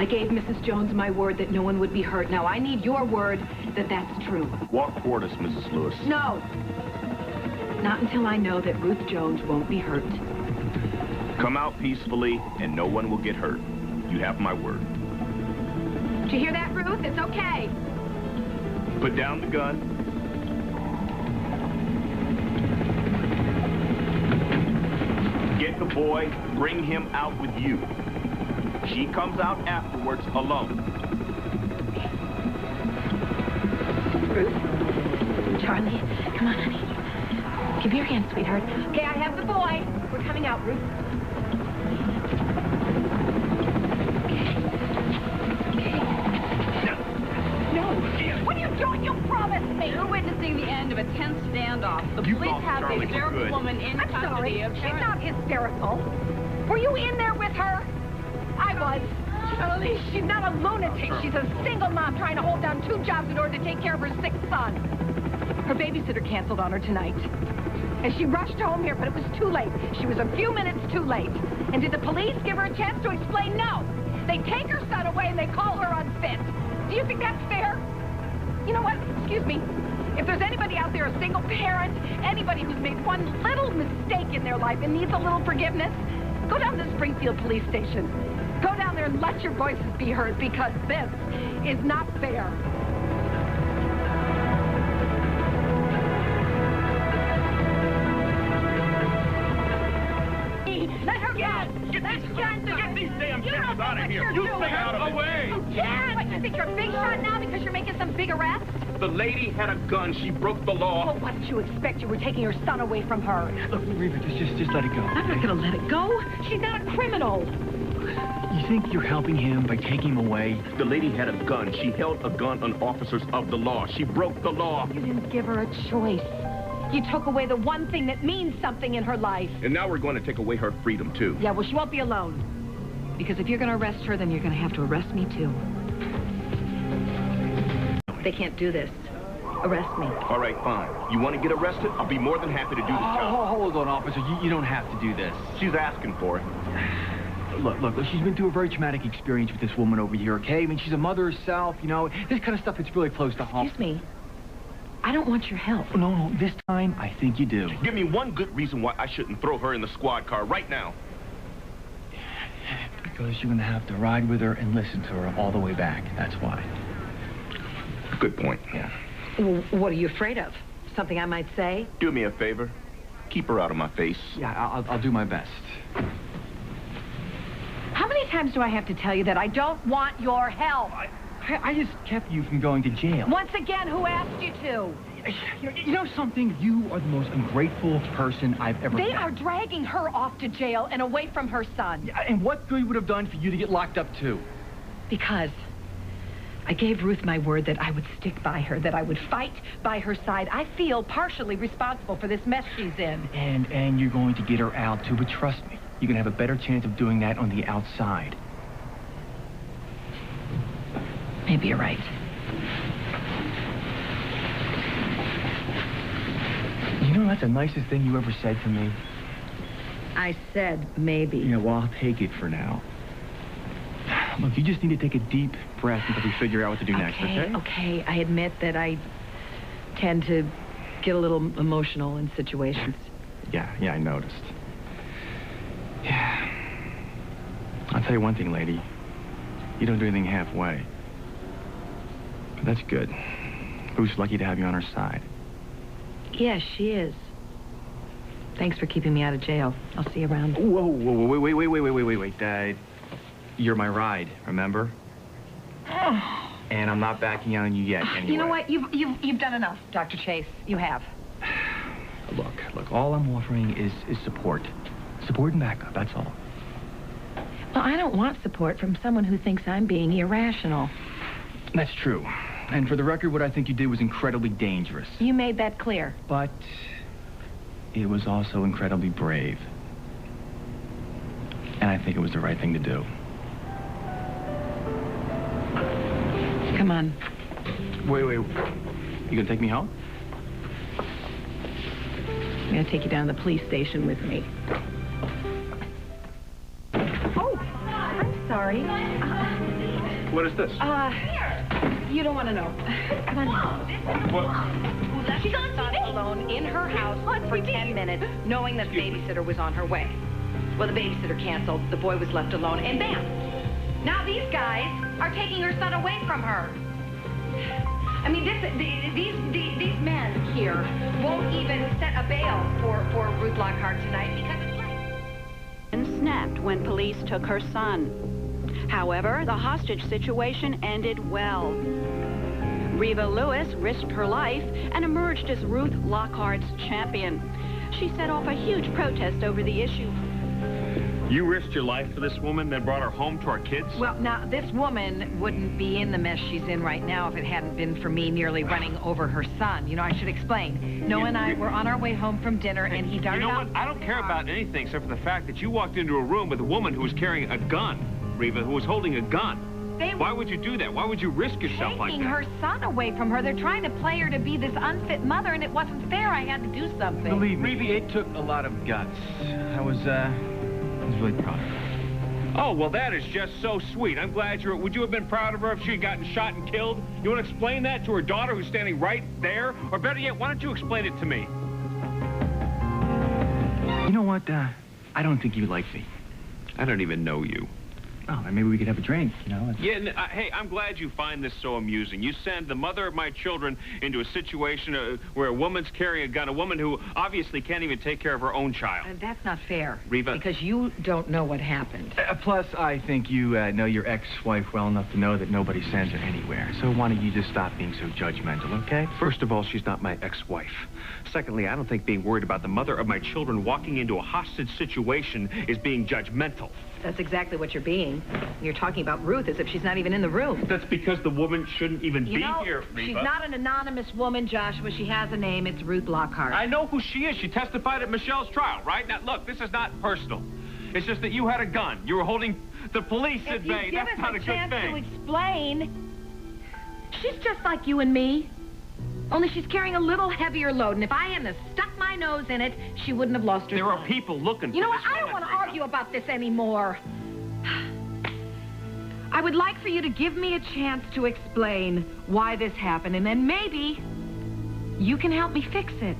I gave Mrs. Jones my word that no one would be hurt. Now, I need your word that that's true. Walk toward us, Mrs. Lewis. No. Not until I know that Ruth Jones won't be hurt. Come out peacefully, and no one will get hurt. You have my word. Did you hear that, Ruth? It's okay. Put down the gun. Get the boy, bring him out with you. She comes out afterwards alone. Ruth? Charlie, come on, honey. Give me your hand, sweetheart. Okay, I have the boy. We're coming out, Ruth. What are you doing? You promised me. You're witnessing the end of a tense standoff. The police have the hysterical woman in custody. I'm sorry. She's not hysterical. Were you in there with her? I was. Charlie, she's not a lunatic. She's a single mom trying to hold down 2 jobs in order to take care of her sick son. Her babysitter canceled on her tonight. And she rushed home here, but it was too late. She was a few minutes too late. And did the police give her a chance to explain? No. They take her son away and they call her unfit. Do you think that's fair? You know what? Excuse me. If there's anybody out there, a single parent, anybody who's made one little mistake in their life and needs a little forgiveness, go down to the Springfield police station. Go down there and let your voices be heard, because this is not fair. Let her go! Get these damn cameras out of here! You stay out of the way! You can't! What, you think you're a big shot now because you're making some big arrest? The lady had a gun. She broke the law. Well, what did you expect? You were taking your son away from her. Look, Reva, just let it go. I'm not going to let it go. She's not a criminal. You think you're helping him by taking him away? The lady had a gun. She held a gun on officers of the law. She broke the law. You didn't give her a choice. You took away the one thing that means something in her life. And now we're going to take away her freedom, too. Yeah, well, she won't be alone. Because if you're going to arrest her, then you're going to have to arrest me, too. They can't do this. Arrest me. All right, fine. You want to get arrested? I'll be more than happy to do this job. Hold on, officer. You don't have to do this. She's asking for it. Look, she's been through a very traumatic experience with this woman over here, okay? I mean, she's a mother herself, you know. This kind of stuff, it's really close to home. Excuse me. I don't want your help. No, this time, I think you do. Give me one good reason why I shouldn't throw her in the squad car right now. Because you're going to have to ride with her and listen to her all the way back. That's why. Good point, yeah. Well, what are you afraid of? Something I might say? Do me a favor. Keep her out of my face. Yeah, I'll do my best. How many times do I have to tell you that I don't want your help? I just kept you from going to jail. Once again, who asked you to? You know something? You are the most ungrateful person I've ever met. They are dragging her off to jail and away from her son. Yeah, and what good would have done for you to get locked up, too? Because I gave Ruth my word that I would stick by her, that I would fight by her side. I feel partially responsible for this mess she's in. And you're going to get her out, too, but trust me, you're going to have a better chance of doing that on the outside. Maybe you're right. You know, that's the nicest thing you ever said to me. I said maybe. Yeah, well, I'll take it for now. Look, you just need to take a deep breath until we figure out what to do next, okay? Okay, I admit that I tend to get a little emotional in situations. Yeah, I noticed. Yeah. I'll tell you one thing, lady. You don't do anything halfway. But that's good. Ruth's lucky to have you on her side. Yes, she is. Thanks for keeping me out of jail. I'll see you around. Whoa, wait. You're my ride, remember? And I'm not backing out on you yet, anyway. You know what? You've done enough, Dr. Chase. You have. Look, all I'm offering is support. Support and backup, that's all. Well, I don't want support from someone who thinks I'm being irrational. That's true. And for the record, what I think you did was incredibly dangerous. You made that clear. But it was also incredibly brave. And I think it was the right thing to do. Come on. Wait. You gonna take me home? I'm gonna take you down to the police station with me. Oh, I'm sorry. What is this? You don't want to know. Come on. She's on TV alone in her house for 10 minutes, knowing that the babysitter was on her way. Well, the babysitter canceled. The boy was left alone, and bam! Now these guys are taking her son away from her. I mean, these men here won't even set a bail for Ruth Lockhart tonight because it's late. And snapped when police took her son. However, the hostage situation ended well. Reva Lewis risked her life and emerged as Ruth Lockhart's champion. She set off a huge protest over the issue. You risked your life for this woman, then brought her home to our kids? Well, now, this woman wouldn't be in the mess she's in right now if it hadn't been for me nearly running over her son. You know, I should explain. Noah and I were on our way home from dinner, and he darted out. You know what? I don't care about anything except for the fact that you walked into a room with a woman who was carrying a gun, Reva, who was holding a gun. Why would you do that? Why would you risk yourself like that? Taking her son away from her. They're trying to play her to be this unfit mother, and it wasn't fair. I had to do something. Believe me, Reva, it took a lot of guts. I was really proud of her. Oh, well, that is just so sweet. I'm glad you're... Would you have been proud of her if she had gotten shot and killed? You want to explain that to her daughter who's standing right there? Or better yet, why don't you explain it to me? You know what? I don't think you like me. I don't even know you. Oh, maybe we could have a drink, you know? Yeah, hey, I'm glad you find this so amusing. You send the mother of my children into a situation where a woman's carrying a gun, a woman who obviously can't even take care of her own child. That's not fair. Reva. Because you don't know what happened. Plus, I think you know your ex-wife well enough to know that nobody sends her anywhere. So why don't you just stop being so judgmental, okay? First of all, she's not my ex-wife. Secondly, I don't think being worried about the mother of my children walking into a hostage situation is being judgmental. That's exactly what you're being. You're talking about Ruth as if she's not even in the room. That's because the woman shouldn't even be here, Reva. She's not an anonymous woman, Joshua. She has a name. It's Ruth Lockhart. I know who she is. She testified at Michelle's trial, right? Now, look, this is not personal. It's just that you had a gun. You were holding the police at bay. That's not a good thing. If you give us a chance to explain, she's just like you and me. Only she's carrying a little heavier load, and if I hadn't stuck my nose in it, she wouldn't have lost her There son. are people looking for You know this what? I don't want to argue about this anymore. I would like for you to give me a chance to explain why this happened, and then maybe you can help me fix it.